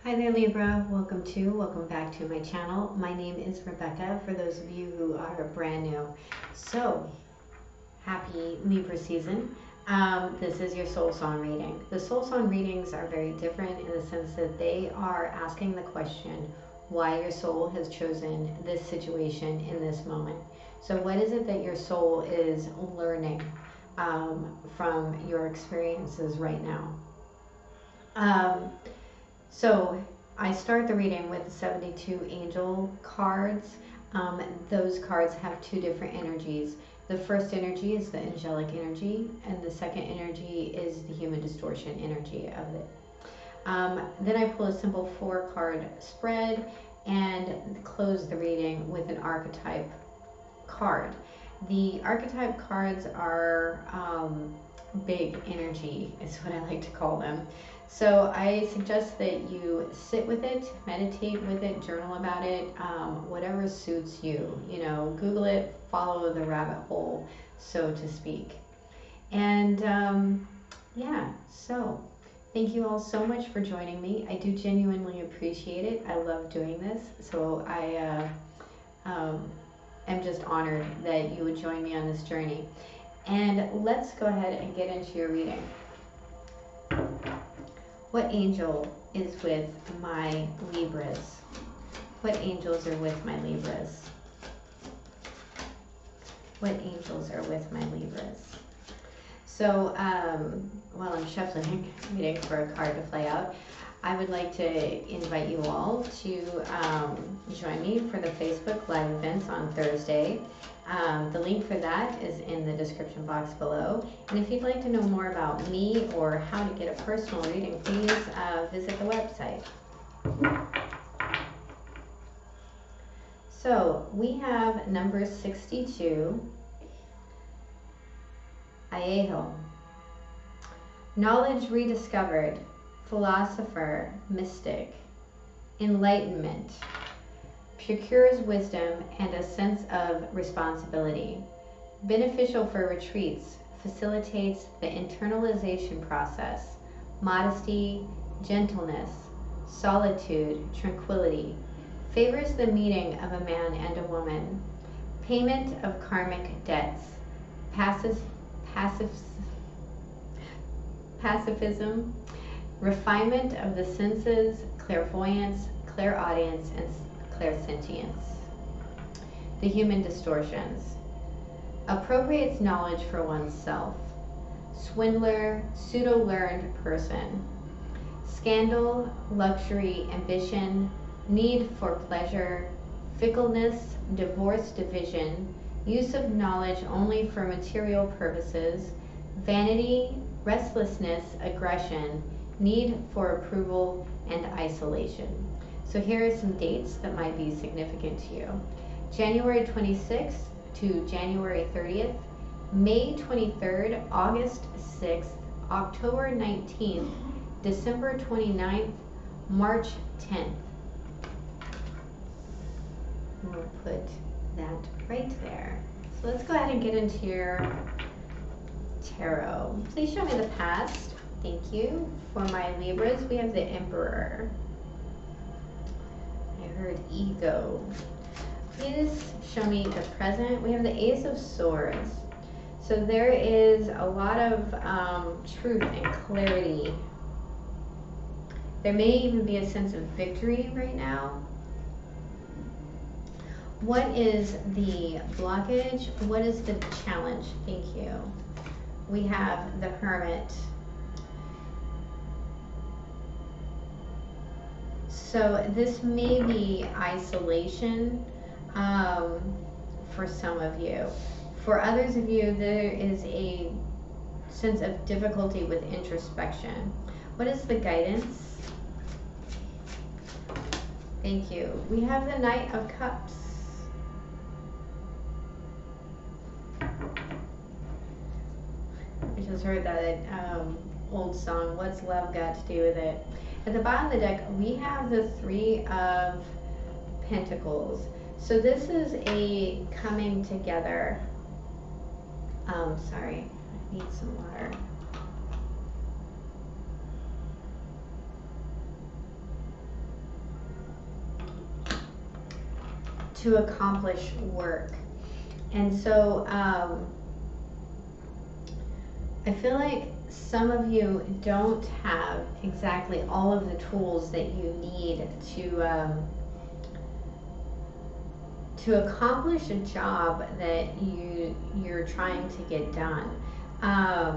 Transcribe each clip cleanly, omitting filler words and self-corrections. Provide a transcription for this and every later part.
Hi there Libra, welcome back to my channel. My name is Rebecca for those of you who are brand new. So, happy Libra season. This is your soul song reading. The soul song readings are very different in the sense that they are asking the question why your soul has chosen this situation in this moment. So what is it that your soul is learning from your experiences right now? So I start the reading with 72 angel cards. Those cards have two different energies. The first energy is the angelic energy, and the second energy is the human distortion energy of it. Then I pull a simple 4-card spread and close the reading with an archetype card. The archetype cards are big energy, is what I like to call them. So I suggest that you sit with it, meditate with it, journal about it, whatever suits you. You know, Google it, follow the rabbit hole, so to speak. And yeah, so thank you all so much for joining me. I do genuinely appreciate it. I love doing this. So I am just honored that you would join me on this journey. And let's go ahead and get into your reading. What angel is with my Libras? What angels are with my Libras? What angels are with my Libras? So while I'm shuffling, waiting for a card to play out, I would like to invite you all to join me for the Facebook Live events on Thursday. The link for that is in the description box below. And if you'd like to know more about me or how to get a personal reading, please visit the website. So we have number 62, Aeho. Knowledge rediscovered, philosopher, mystic, enlightenment, procures wisdom and a sense of responsibility, beneficial for retreats, facilitates the internalization process, modesty, gentleness, solitude, tranquility, favors the meeting of a man and a woman, payment of karmic debts, pacifism, refinement of the senses, clairvoyance, clairaudience, and clairsentience. The human distortions. Appropriates knowledge for oneself. Swindler, pseudo-learned person. Scandal, luxury, ambition, need for pleasure, fickleness, divorce, division, use of knowledge only for material purposes, vanity, restlessness, aggression, need for approval, and isolation. So here are some dates that might be significant to you. January 26th to January 30th, May 23rd, August 6th, October 19th, December 29th, March 10th. We'll put that right there. So let's go ahead and get into your tarot. Please show me the past. Thank you. For my Libras, we have the Emperor. I heard ego. Please show me the present. We have the Ace of Swords. So there is a lot of truth and clarity. There may even be a sense of victory right now. What is the blockage? What is the challenge? Thank you. We have the Hermit. So this may be isolation for some of you. For others of you, there is a sense of difficulty with introspection. What is the guidance? Thank you. We have the Knight of Cups. I just heard that old song, What's Love Got to Do with It? At the bottom of the deck, we have the Three of Pentacles. So this is a coming together. Sorry, I need some water. to accomplish work. And so I feel like some of you don't have exactly all of the tools that you need to accomplish a job that you're trying to get done. I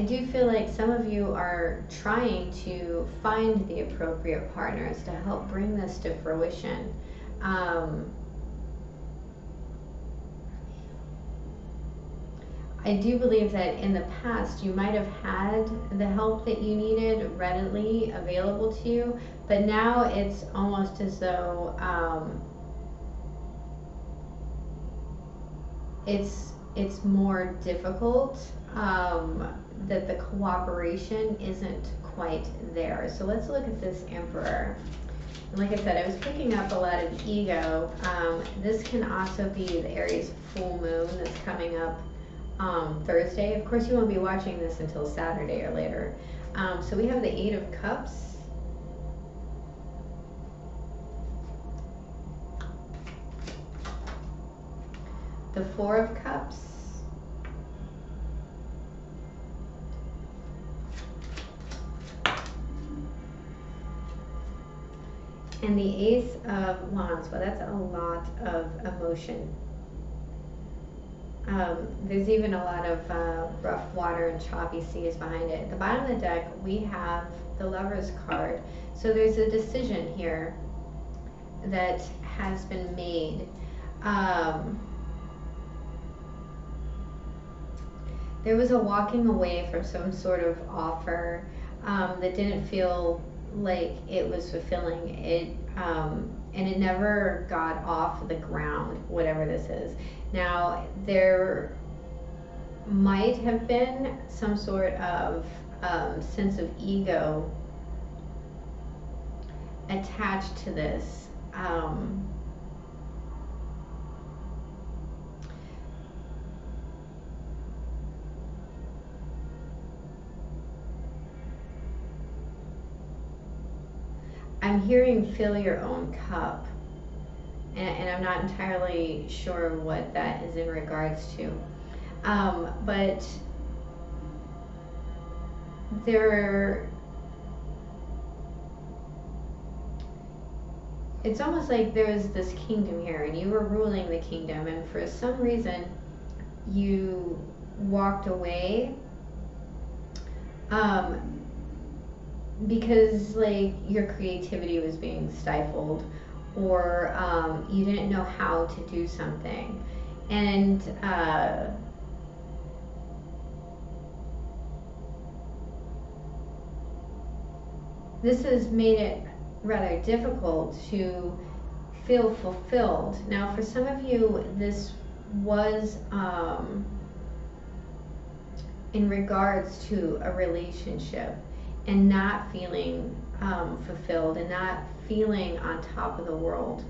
do feel like some of you are trying to find the appropriate partners to help bring this to fruition. I do believe that in the past you might have had the help that you needed readily available to you, but now it's almost as though it's more difficult, that the cooperation isn't quite there. So let's look at this Emperor. And like I said, I was picking up a lot of ego. This can also be the Aries full moon that's coming up Thursday. Of course, you won't be watching this until Saturday or later. So we have the Eight of Cups. The Four of Cups. And the Ace of Wands. Well, that's a lot of emotion. There's even a lot of rough water and choppy seas behind it. At the bottom of the deck, we have the Lover's card. So there's a decision here that has been made. There was a walking away from some sort of offer that didn't feel like it was fulfilling. And it never got off the ground, whatever this is. Now, there might have been some sort of sense of ego attached to this. I'm hearing fill your own cup, and I'm not entirely sure what that is in regards to. But it's almost like there's this kingdom here, and you were ruling the kingdom, and for some reason you walked away. Because like your creativity was being stifled, or you didn't know how to do something, and this has made it rather difficult to feel fulfilled. Now, for some of you, this was in regards to a relationship, and not feeling fulfilled, and not feeling on top of the world,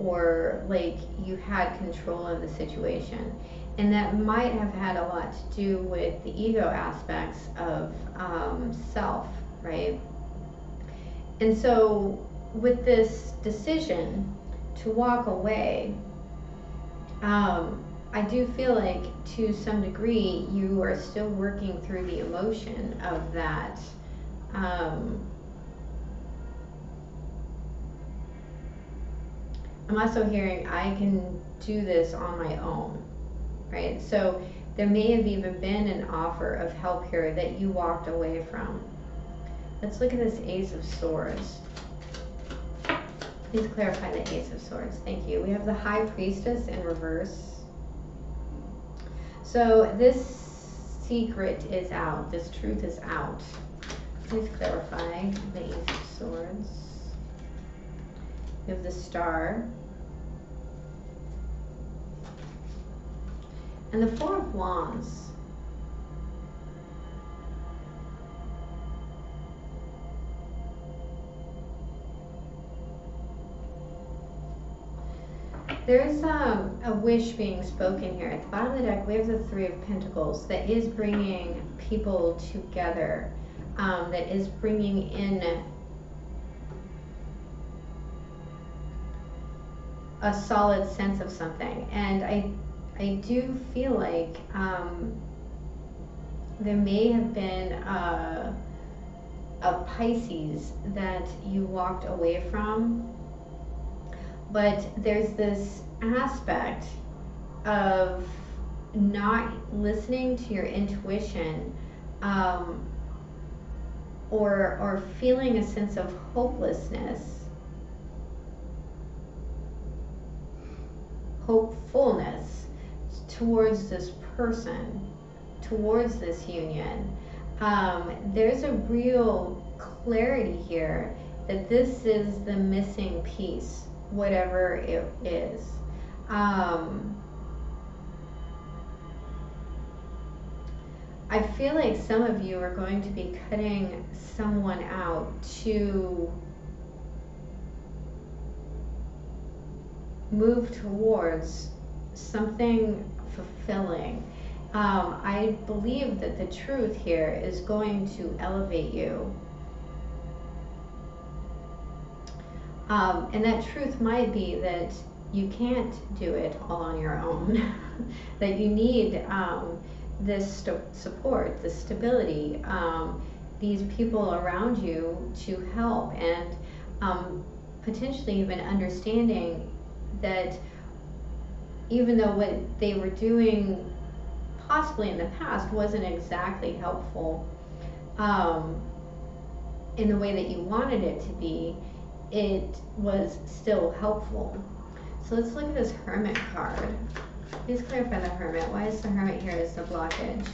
or like you had control of the situation. And that might have had a lot to do with the ego aspects of self, right? And so with this decision to walk away, I do feel like to some degree you are still working through the emotion of that. I'm also hearing I can do this on my own, right? So there may have even been an offer of help here that you walked away from. Let's look at this Ace of Swords. Please clarify the Ace of Swords. Thank you. We have the High Priestess in reverse. So this secret is out. This truth is out. Please clarify the Ace of Swords. We have the Star. And the Four of Wands. There's a wish being spoken here. At the bottom of the deck, we have the Three of Pentacles that is bringing people together, that is bringing in a solid sense of something. And I do feel like there may have been a Pisces that you walked away from, but there's this aspect of not listening to your intuition, or feeling a sense of hopelessness, hopefulness towards this person, towards this union. There's a real clarity here that this is the missing piece, whatever it is. I feel like some of you are going to be cutting someone out to move towards something fulfilling. I believe that the truth here is going to elevate you. And that truth might be that you can't do it all on your own, that you need this support, this stability, these people around you to help, and potentially even understanding that even though what they were doing possibly in the past wasn't exactly helpful in the way that you wanted it to be, it was still helpful. So let's look at this Hermit card. Please clarify the Hermit. Why is the Hermit here as the blockage?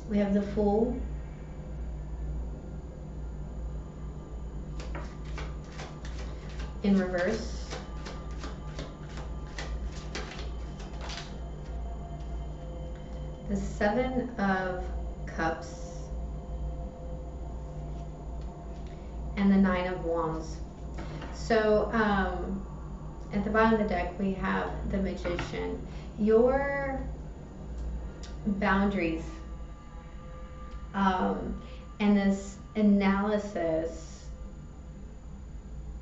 We have the Fool. In reverse. The Seven of Cups. And the Nine of Wands. So, at the bottom of the deck, we have the Magician. Your boundaries and this analysis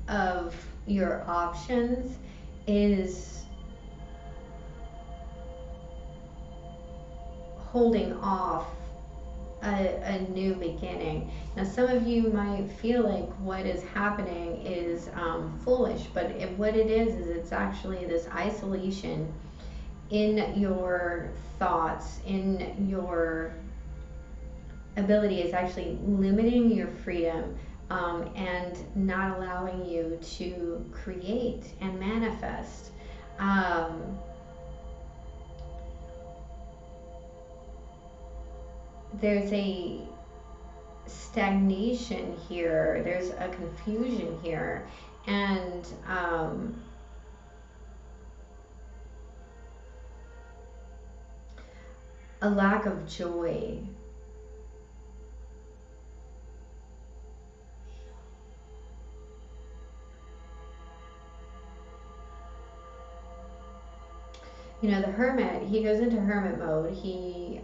of your options is holding off a new beginning. Now, some of you might feel like what is happening is foolish, but what it is it's actually this isolation in your thoughts, in your ability. Is actually limiting your freedom and not allowing you to create and manifest. There's a stagnation here, there's a confusion here, and a lack of joy. You know, the Hermit, he goes into hermit mode. He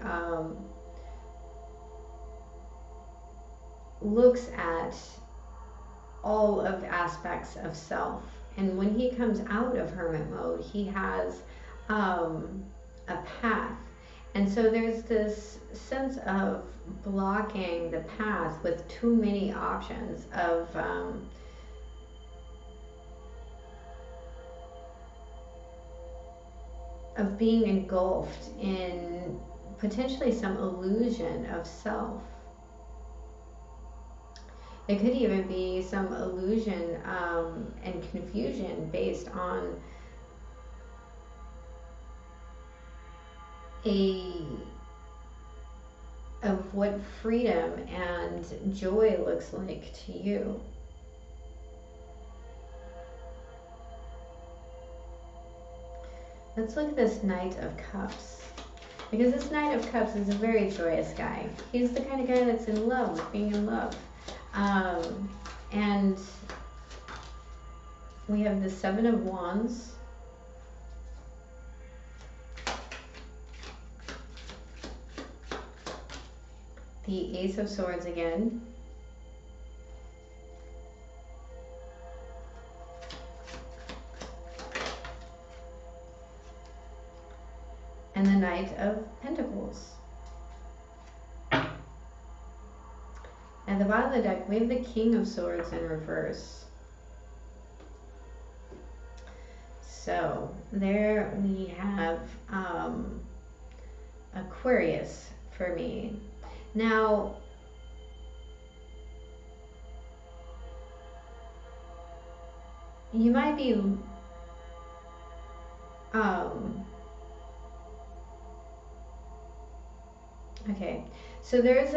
looks at all of aspects of self, and when he comes out of hermit mode, he has a path. And so there's this sense of blocking the path with too many options of being engulfed in potentially some illusion of self. It could even be some illusion and confusion based on of what freedom and joy looks like to you. Let's look at this Knight of Cups, because this Knight of Cups is a very joyous guy. He's the kind of guy that's in love with being in love. And we have the Seven of Wands, the Ace of Swords again, Knight of Pentacles. At the bottom of the deck, we have the King of Swords in reverse. So there we have Aquarius for me. Now, you might be okay, so there's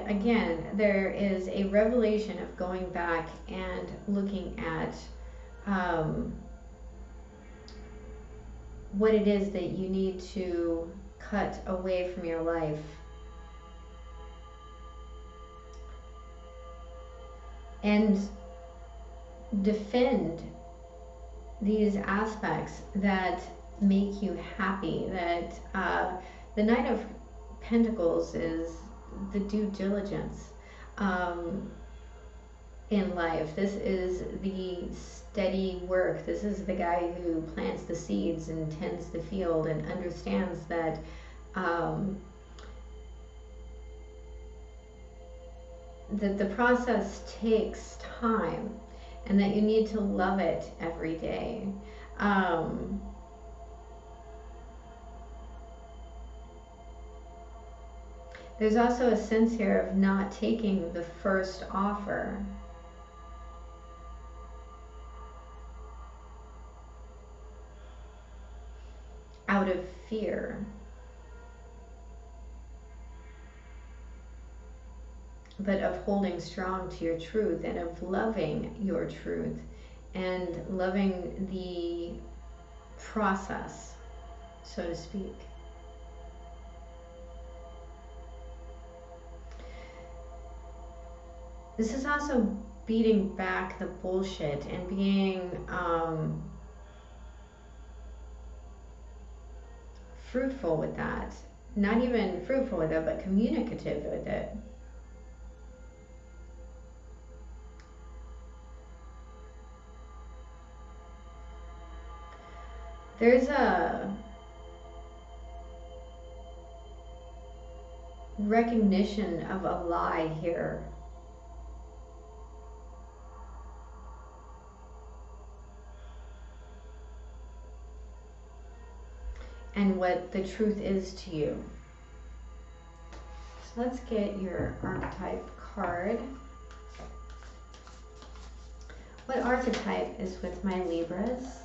again, there is a revelation of going back and looking at what it is that you need to cut away from your life. And defend these aspects that make you happy. That the Knight of Pentacles is the due diligence in life. This is the steady work. This is the guy who plants the seeds and tends the field and understands that that the process takes time and that you need to love it every day. There's also a sense here of not taking the first offer. Out of fear. But of holding strong to your truth and of loving your truth and loving the process, so to speak. This is also beating back the bullshit and being fruitful with that. Not even fruitful with it, but communicative with it. There's a recognition of a lie here. And what the truth is to you. So let's get your archetype card. What archetype is with my Libras?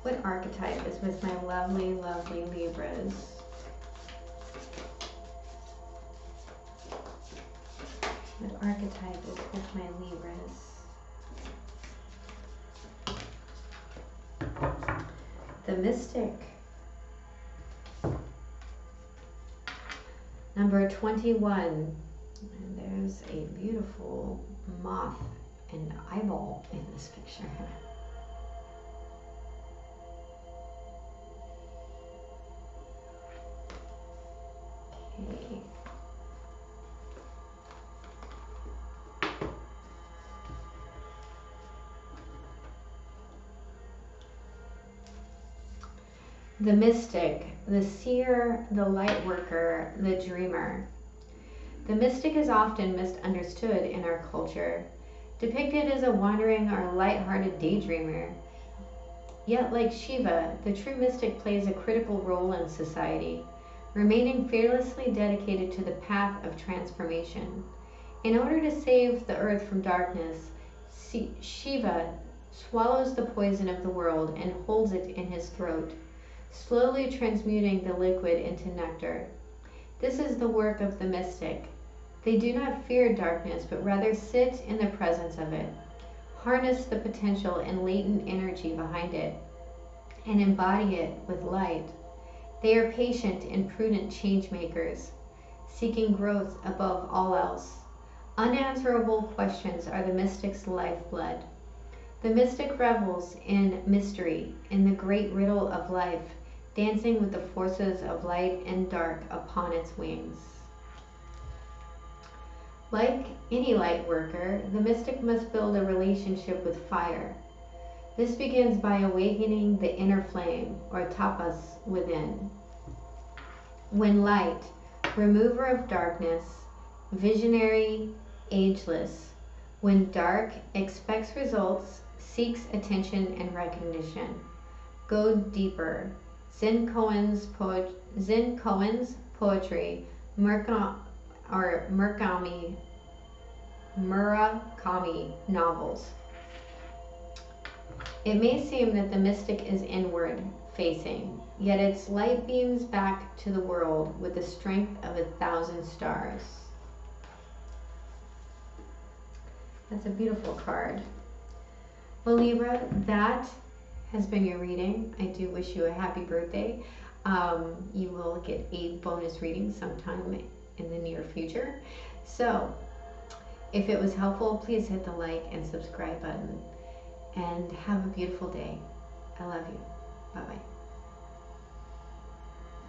What archetype is with my lovely, lovely Libras? What archetype is with my Libras? The Mystic. Number 21. And there's a beautiful moth and eyeball in this picture. Okay. The Mystic, the Seer, the Light Worker, the Dreamer. The Mystic is often misunderstood in our culture, depicted as a wandering or light-hearted daydreamer. Yet, like Shiva, the true mystic plays a critical role in society, remaining fearlessly dedicated to the path of transformation. In order to save the earth from darkness, Shiva swallows the poison of the world and holds it in his throat, slowly transmuting the liquid into nectar. This is the work of the mystic. They do not fear darkness, but rather sit in the presence of it, harness the potential and latent energy behind it, and embody it with light. They are patient and prudent change makers, seeking growth above all else. Unanswerable questions are the mystic's lifeblood. The mystic revels in mystery, in the great riddle of life, dancing with the forces of light and dark upon its wings. Like any light worker, the mystic must build a relationship with fire. This begins by awakening the inner flame, or tapas, within. When light, remover of darkness, visionary, ageless. When dark, expects results, seeks attention and recognition. Go deeper. Zen Cohen's poetry, Murakami novels. It may seem that the mystic is inward facing, yet its light beams back to the world with the strength of 1,000 stars. That's a beautiful card. Well, Libra, that has been your reading. I do wish you a happy birthday. You will get a bonus reading sometime in the near future. So, if it was helpful, please hit the like and subscribe button. And have a beautiful day. I love you. Bye-bye.